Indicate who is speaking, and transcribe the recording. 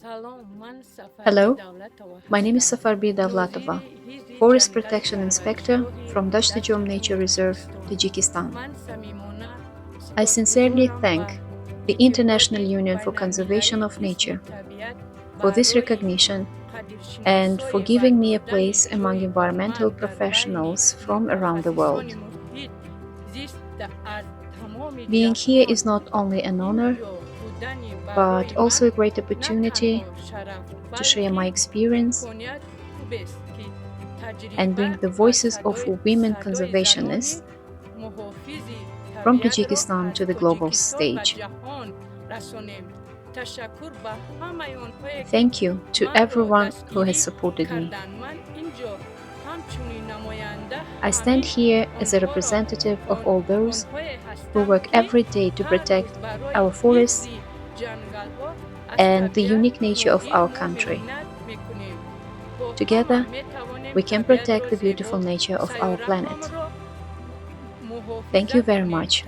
Speaker 1: Hello, my name is Safarbi Davlatova, Forest Protection Inspector from Dashtijum Nature Reserve, Tajikistan. I sincerely thank the International Union for Conservation of Nature for this recognition and for giving me a place among environmental professionals from around the world. Being here is not only an honor, but also a great opportunity to share my experience and bring the voices of women conservationists from Tajikistan to the global stage. Thank you to everyone who has supported me. I stand here as a representative of all those who work every day to protect our forests and the unique nature of our country. Together, we can protect the beautiful nature of our planet. Thank you very much.